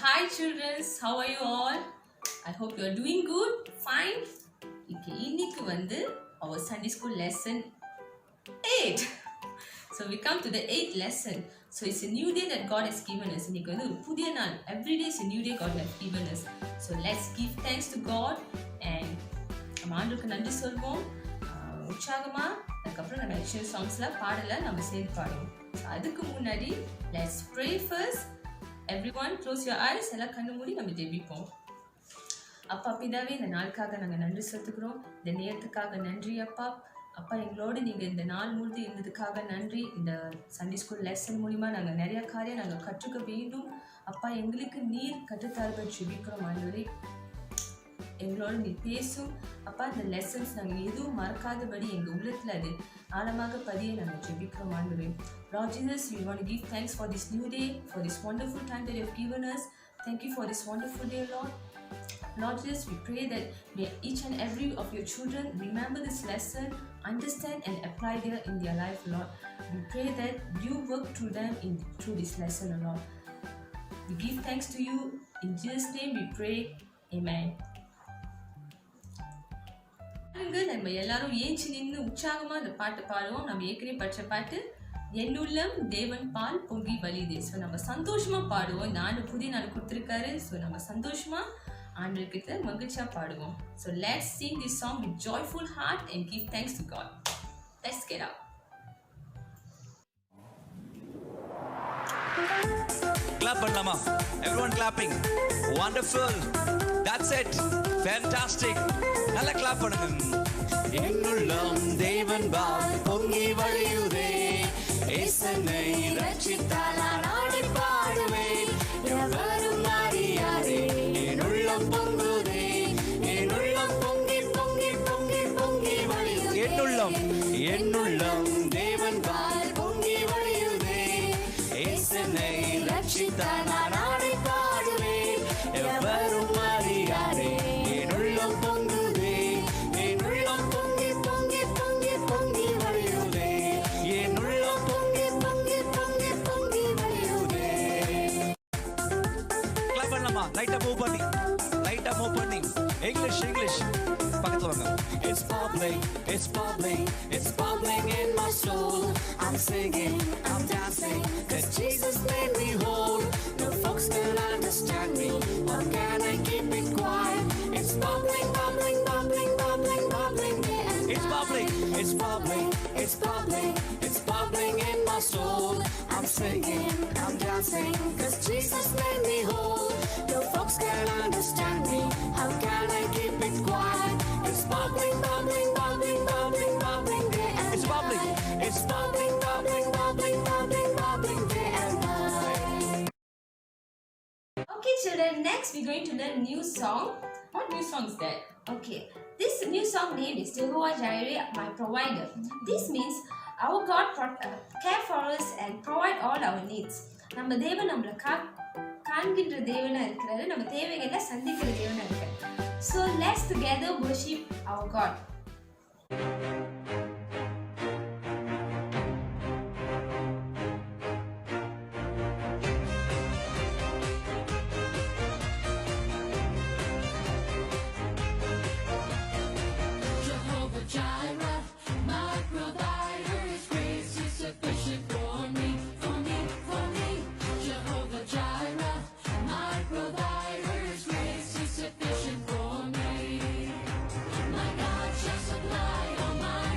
Hi children, how are you all? I hope you are doing good, fine. Okay, இன்னைக்கு வந்து our Sunday school lesson 8. So we come to the 8th lesson. So it's a new day that God has given us. இன்னைக்கு வந்து ஒரு புதிய நாள். Every day is a new day God has given us. So let's give thanks to God and நம்ம ஆண்டவருக்கு நன்றி சொல்வோம். உற்சாகமா அதுக்கப்புறம் நம்ம ஆக்சுவல் சாங்ஸ்ல பாடல நம்ம சேர்ந்து பாடுவோம். அதுக்கு முன்னாடி let's pray first. Everyone close your eyes. எல்லாம் கண்ணு மூடி நம்ம ஜெபிப்போம். அப்பா பிதாவே, இந்த நாளுக்காக நாங்கள் நன்றி செலுத்துக்கிறோம். இந்த நேரத்துக்காக நன்றி அப்பா. அப்பா எங்களோடு நீங்கள் இந்த நாள் முழுது இருந்ததுக்காக நன்றி. இந்த சண்டே ஸ்கூல் லெசன் மூலிமா நாங்கள் நிறைய காரியம் நாங்கள் கற்றுக்க வேண்டும். அப்பா எங்களுக்கு நீர் கற்றுத்தார்கள் ஜெபிக்கிறோம் ஆண்டவரே. எங்களோட நீ பேசும் அப்பா. இந்த லெசன்ஸ் நாங்கள் எதுவும் மறக்காதபடி எங்கள் உள்ளத்தில் அது ஆழமாக பதிய நாங்கள் ஜெபிக்கிறோம் ஆண்டவரே. Lord Jesus, we want to give thanks for this new day, for this wonderful time that you have given us. Thank you for this wonderful day, Lord. Lord Jesus, we pray that may each and every of your children remember this lesson, understand and apply it in their life, Lord. We pray that you work through them through this lesson, Lord. We give thanks to you. In Jesus' name we pray. Amen. நம்ம எல்லாரும் ஏஞ்சி நின்று உற்சாகமா அந்த பாட்டு பாடுவோம். நம்ம ஏற்கனவே படிச்ச பாட்டு என்னுள்ளம் தேவன் பால் பொங்கி வலியுது. ஸோ நம்ம சந்தோஷமா பாடுவோம். இந்த ஆண்டு புதிய நாள் கொடுத்துருக்காரு. ஸோ நம்ம சந்தோஷமா ஆண்டவர்கிட்ட மகிழ்ச்சியா பாடுவோம். So let's sing this song with joyful heart and give thanks to God. Let's get up. Clap பண்ணலாமா? Everyone clapping. Wonderful. That's it. Fantastic. நல்லா clap பண்ணுங்க. என்னுள்ளம் தேவன் பால் பொங்கி வழியுதே, இயேசுவை ரட்சித்தார் நான் ஆடி பாடுவேன். எவரும் அறியாரே என் உள்ளம் பொங்குதே, என் உள்ளம் பொங்கி பொங்கி பொங்கி பொங்கி வழியுதே. என்னுள்ளம் தேவன் பால் பொங்கி வழியுதே, இயேசுவை ரட்சித்தார் நான் ஆடி பாடுவேன். எவரும் அறியாரே என் உள்ளம் பொங்குதே, என் உள்ளம் பொங்கி பொங்கி பொங்கி பொங்கி வழியுதே, என் உள்ளம் பொங்கி பொங்கி பொங்கி பொங்கி வழியுதே. கிளாப் பண்ணலாமா? லைட்டா மூவ் பண்ணி, லைட்டா மூவ் பண்ணி. இங்கிலீஷ் பக்கத்துல வாங்க. It's bubbling, it's bubbling, it's bubbling in my soul. I'm singing, I'm dancing, 'cause Jesus made me whole. No folks can understand me, how can I keep it quiet? It's bubbling, bubbling, bubbling, bubbling, bubbling day and night. It's bubbling, it's bubbling, it's bubbling, it's bubbling in my soul. I'm singing, I'm dancing, 'cause Jesus made me whole. No folks can understand me, how can I keep it quiet? It's bubbling, bubbling, bubbling, bubbling, bubbling day and night. It's bubbling, it's bubbling, bubbling, bubbling, bubbling, bubbling day and night. Okay children, next we're going to learn new song. What new song is that? Okay, this new song name is Jehovah Jireh, my provider. This means our God care for us and provide all our needs. நம்ம தேவன் நம்மளை காண்கின்ற தேவனா இருக்கிறாரு. நம்ம தேவைகளை சந்திக்கிற தேவனா இருக்காரு. So let's together worship our God. Sufficient for me. My God shall supply all my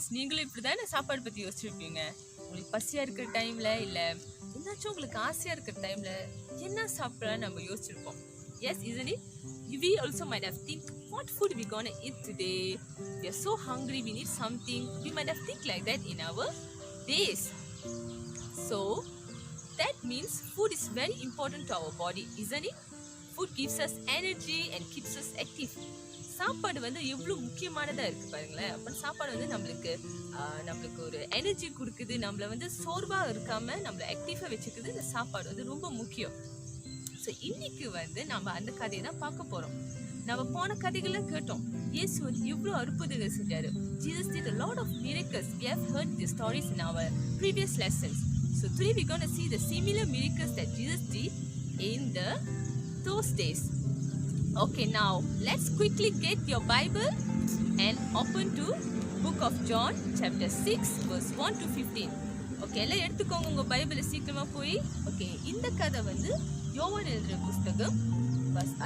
friends, நீங்களும் இப்படிதானே சாப்பாடு பத்தி யோசிச்சிருப்பீங்க. உங்களுக்கு பசியா இருக்கிற டைம்ல இல்ல என்னாச்சும் உங்களுக்கு ஆசையா இருக்கிற டைம்ல என்ன சாப்பிடலாம் நம்ம யோசிச்சிருப்போம். Yes, isn't it? We also might have think what food we gonna eat today. We are so hungry, we need something. We might have think like that in our days. So that means food is very important to our body, isn't it? Food gives us energy and keeps us active. சாப்பாடு வந்து எவ்வளோ முக்கியமானதாக இருக்குது பாருங்களேன். அப்போ சாப்பாடு வந்து நம்மளுக்கு ஒரு எனர்ஜி கொடுக்குது, நம்மளை வந்து சோர்வாக இருக்காமல் நம்மளை ஆக்டிவாக வச்சுக்குது. இந்த சாப்பாடு வந்து ரொம்ப முக்கியம். ஸோ இன்னைக்கு வந்து நம்ம அந்த கதையை தான் பார்க்க போகிறோம். நம்ம போன கதைகளை கேட்டோம். இயேசு வந்து எவ்வளோ அற்புதங்கள் செஞ்சாரு. Jesus did a lot of miracles. We have heard the stories in our previous lessons. So today we're going to see the similar miracles that Jesus did in those days. Okay, now let's quickly get your Bible and open to Book of John chapter 6 verse 1 to 15. Okay, எல்லாம் எடுத்துக்கோங்க உங்க பைபிளை சீக்கிரமா போய். Okay, இந்த கதை வந்து யோவான் எழுதுற புஸ்தகம்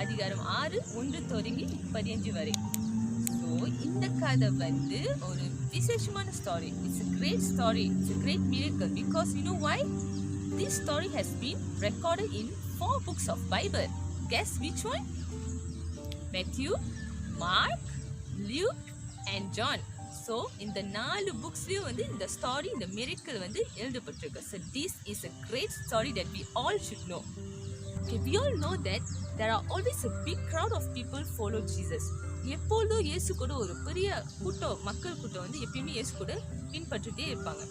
அதிகாரம் 6 1 தொடங்கி 15 வரை. ஸோ இந்த கதை வந்து ஒரு விசேஷமான story. It's a great story. It's a great miracle because you know why? This story has been recorded in 4 books of Bible. Guess which one? Matthew, Mark, Luke and John. So இந்த 4 புக்ஸ்லயும் வந்து இந்த story, இந்த miracle வந்து எழுதப்பட்டிருக்கு. So this is a great story that we all should know. Okay, we all know that there are always a big crowd of people follow Jesus. எப்பொழுதும் இயேசு கூட ஒரு பெரிய கூட்டம், மக்கள் கூட்டம் வந்து எப்பயுமே இயேசு கூட பின்பற்றிட்டே இருப்பாங்க.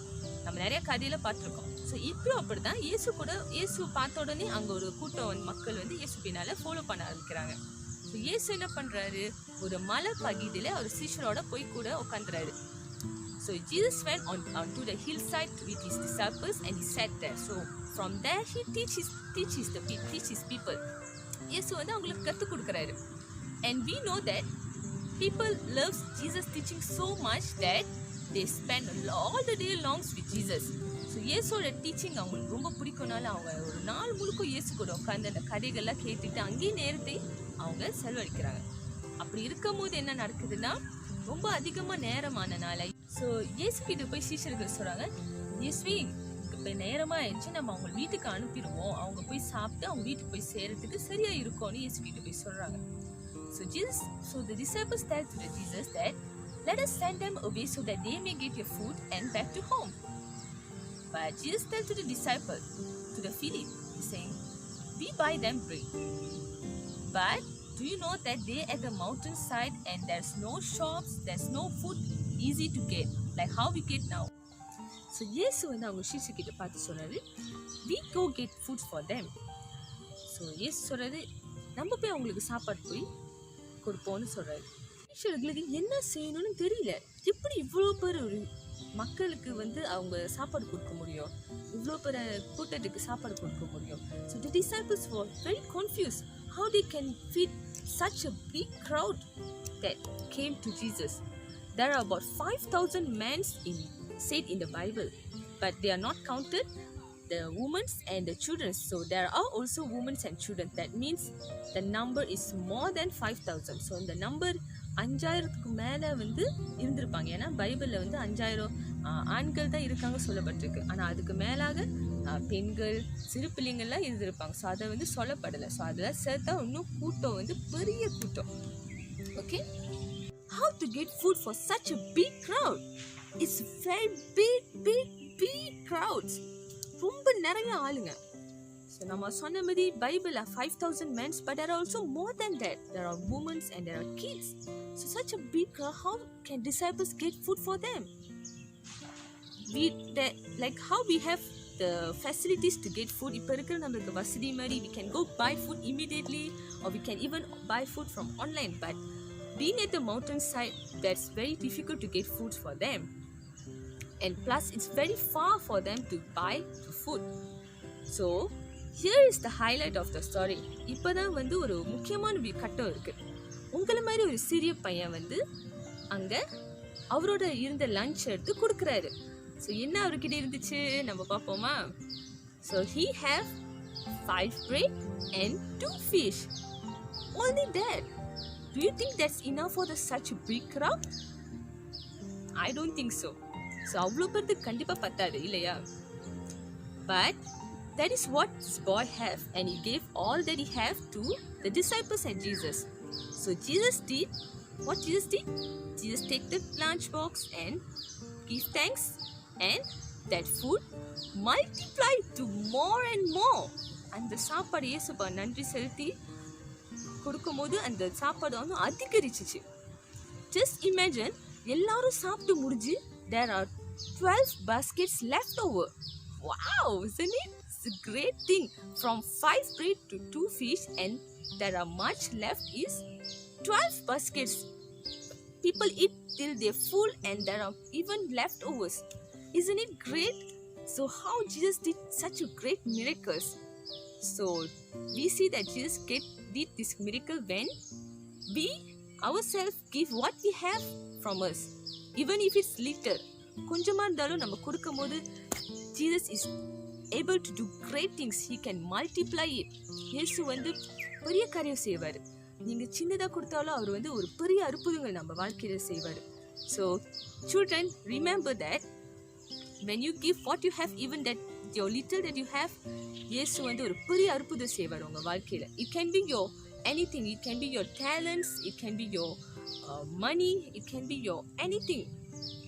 நம்ம நிறைய கதையில பார்த்துருக்கோம். ஸோ இப்போ அப்படிதான் இயேசு பார்த்த உடனே அங்க ஒரு கூட்டம் வந்து மக்கள் வந்து இயேசு பின்னால ஃபாலோ பண்ண ஆரம்பிக்கிறாங்க. ஸோ இயேசு என்ன பண்றாரு, ஒரு மலை பகுதியில ஒரு சீஷரோட போய் கூட உட்காந்துறாரு. So Jesus went on to the hillside with his disciples and he sat there. So from there he teaches people. இயேசு வந்து அவங்களுக்கு கற்றுக் கொடுக்குறாரு. And we know that people love Jesus teaching so much that they spend all the day longs with Jesus. So இயேசோட teaching அவங்களுக்கு ரொம்ப பிடிக்கும்னால அவங்க ஒரு நாள் முழுக்க இயேசு கூட உட்காந்து அந்த கதைகள்லாம் கேட்டுட்டு அங்கேயே நேரத்தை அவங்க செலவழிக்கிறாங்க. அப்படி இருக்கும் போது என்ன நடக்குதுன்னா, ரொம்ப அதிகமாக நேரமானனால ஸோ இயேசு கிட்ட போய் சீஷர்கள் சொல்கிறாங்க, இயேசுவே இப்போ நேரமாக ஆயிடுச்சு, நம்ம அவங்க வீட்டுக்கு அனுப்பிடுவோம், அவங்க போய் சாப்பிட்டு அவங்க வீட்டுக்கு போய் சேரத்துக்கு சரியாக இருக்கும்னு இயேசு கிட்ட போய் சொல்கிறாங்க. So the disciples tell to Jesus that let us send them away so that they may get your food and back to home. But Jesus tells to the disciple, to the Philip, he's saying, we buy them bread. But do you know that they at the mountainside and there's no shops, there's no food easy to get, like how we get now. So இயேசு வந்து அவங்க சீஷர்கிட்ட பார்த்து சொன்னாரு, we go get food for them. So இயேசு சொல்றாரு, நம்ம போய் அவங்களுக்கு சாப்பாடு போய் கொடுப்போம்னு சொல்றாரு. சீஷர்களுக்கு என்ன செய்யணும்னு தெரியல. எப்படி இவ்வளோ பேர் ஒரு மக்களுக்கு வந்து அவங்க சாப்பாடு கொடுக்க முடியும், இவ்வளோ பேர் கூட்டத்துக்கு சாப்பாடு கொடுக்க முடியும். So the disciples were very confused how they can feed such a big crowd that came to Jesus. There are about 5,000 men said in the Bible, but they are not counted the women and the children. So there are also women and children. That means the number is more than 5,000. So இந்த number 5,000க்கு மேலே வந்து இருந்திருப்பாங்க. ஏன்னா பைபிளில் வந்து 5,000 ஆண்கள் தான் இருக்காங்க சொல்லப்பட்டிருக்கு. ஆனால் அதுக்கு மேலாக பெண்கள், சிறு பிள்ளைங்கள்லாம் இருந்திருப்பாங்க. ஸோ அதை வந்து சொல்லப்படலை. ஸோ அதெல்லாம் சேர்த்தா இன்னும் கூட்டம் வந்து பெரிய கூட்டம். Okay, how to get food for such a big crowd? It's very big crowds. ரொம்ப நிறைய ஆளுங்க. ஸோ நம்ம சொன்ன மாதிரி Bible 5,000 men, but there are also more than that. There are women and there are kids. So such a big crowd, how can disciples get food for them? Like how we have the facilities to get food. இப்போ இருக்கிற நம்மளுக்கு வசதி மாதிரி we can go buy food immediately or we can even buy food from online. But being at the mountainside, that's very difficult to get food for them. And plus it's very far for them to buy food. So here is the highlight of the story. இப்போதான் வந்து ஒரு முக்கியமான கட்டம் இருக்கு. உங்களை மாதிரி ஒரு சிறிய பையன் வந்து அங்கே அவரோட இருந்த லஞ்ச் எடுத்து கொடுக்குறாரு. ஸோ என்ன அவர்கிட்ட இருந்துச்சு நம்ம பார்ப்போமா? So he have 5 bread and 2 fish. Only that. Do you think that's enough for such a big crowd? I don't think so. So அவ்வளோ பேருக்கு கண்டிப்பா பத்தாது இல்லையா? But that is what this boy have, and he gave all that he have to the disciples and Jesus. So Jesus did what Jesus did. Jesus take the lunch box and give thanks, and that food multiplied to more and more. அந்த சாப்பாடு இயேசுப்பா நன்றி செலுத்தி கொடுக்கும்போது அந்த சாப்பாடு வந்து அதிகரிச்சிச்சு. Just imagine, எல்லாரும் சாப்பிட்டு முடிஞ்சு there are 12 baskets left over. Wow, isn't it? It's a great thing. From 5 bread to 2 fish, and there are much left is 12 baskets. People eat till they're full, and there are even leftovers. Isn't it great? So how Jesus did such a great miracles? So we see that Jesus did this miracle when we ourselves give what we have from us, even if it's little. கொஞ்சமா இருந்தாலும் நம்ம கொடுக்கும் போது Jesus is able to do great things. He can multiply it. இயேசு வந்து பெரிய காரியம் செய்வாரு. நீங்க சின்னதா கொடுத்தாலும் அவர் வந்து ஒரு பெரிய அற்புதங்கள் நம்ம வாழ்க்கையில செய்வாரு. So children, remember that when you give what you have, even that your little that you have, இயேசு வந்து ஒரு பெரிய அற்புதம் செய்வார் உங்க வாழ்க்கையில. It can be your anything. It can be your talents. It can be your money. It can be your anything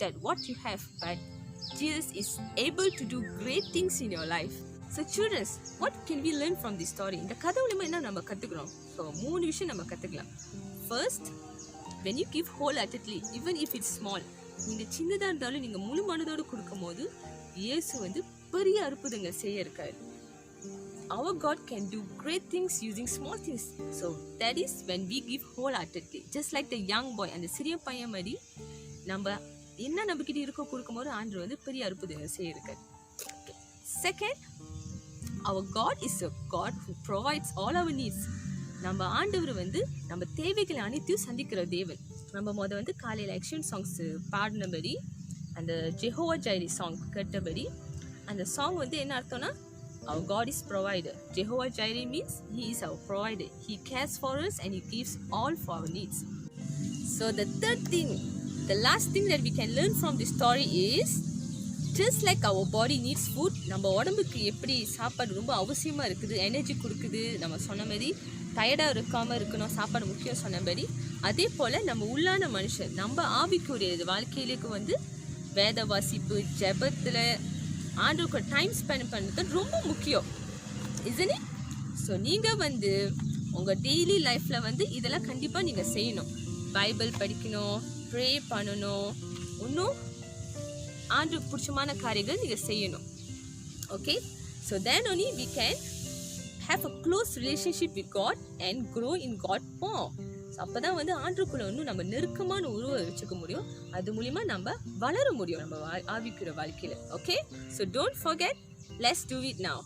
that what you have. But Jesus is able to do great things in your life. So children, what can we learn from this story? இந்த கதை மூலமா என்ன நம்ம கத்துக்கிறோம்? So 3 விஷயம் நம்ம கத்துக்கலாம். First, when you give wholeheartedly, even if it's small, நீங்க சின்னதா இருந்தாலும் நீங்க முழு மனதோடு கொடுக்கும்போது இயேசு வந்து பெரிய அற்புதங்கள் செய்ய இருக்காரு. Our God can do great things using small things. So that is when we give wholeheartedly. Just like the young boy, அந்த சிறிய பையன் மாதிரி நம்ம என்ன நம்பிக்கிட்டு இருக்க கொடுக்கும்போது ஆண்டவர் வந்து பெரிய அற்புதங்கள் செய்ய இருக்காரு. Second, our God is a God who provides all our needs. நம்ம ஆண்டவர் வந்து நம்ம தேவைகளை அனைத்தையும் சந்திக்கிற தேவன். நம்ம வந்து காலையில் ஆக்ஷன் சாங்ஸ் பாடினபடி அந்த ஜெஹோவா ஜைரி சாங் கேட்டபடி அந்த சாங் வந்து என்ன அர்த்தம்னா our God is provider. Jehovah Jireh means he is our provider. He cares for us and he gives all for our needs. So the third thing, the last thing that we can learn from this story is just like our body needs food, நம்ம உடம்புக்கு எப்படி சாப்பாடு ரொம்ப அவசியமாக இருக்குது, energy கொடுக்குது, நம்ம சொன்ன மாதிரி டயர்டாக இருக்காமல் இருக்கணும், சாப்பாடு முக்கியம் சொன்னபடி, அதே போல் நம்ம உள்ளான மனுஷன் நம்ம ஆவிக்குரிய வாழ்க்கையிലേക്ക് வந்து வேத வாசிப்பு ஜெபத்தில் ஆண்டவருக்கு டைம் ஸ்பெண்ட் பண்ணுறது ரொம்ப முக்கியம். isn't it? ஸோ நீங்கள் வந்து உங்கள் டெய்லி லைஃப்பில் வந்து இதெல்லாம் கண்டிப்பாக நீங்கள் செய்யணும். பைபிள் படிக்கணும், ப்ரே பண்ணணும், இன்னும் ஆண்டவருக்கு பிடிச்சமான காரியங்கள் நீங்கள் செய்யணும். Okay, so then only we can have a close relationship with God and grow in God more. So அப்போ தான் வந்து ஆண்டவருக்குள்ள இன்னும் நம்ம நெருக்கமான உருவை வச்சுக்க முடியும். அது மூலிமா நம்ம வளர முடியும் நம்ம ஆவிக்குற வாழ்க்கையில். Okay, so don't forget, let's do it now.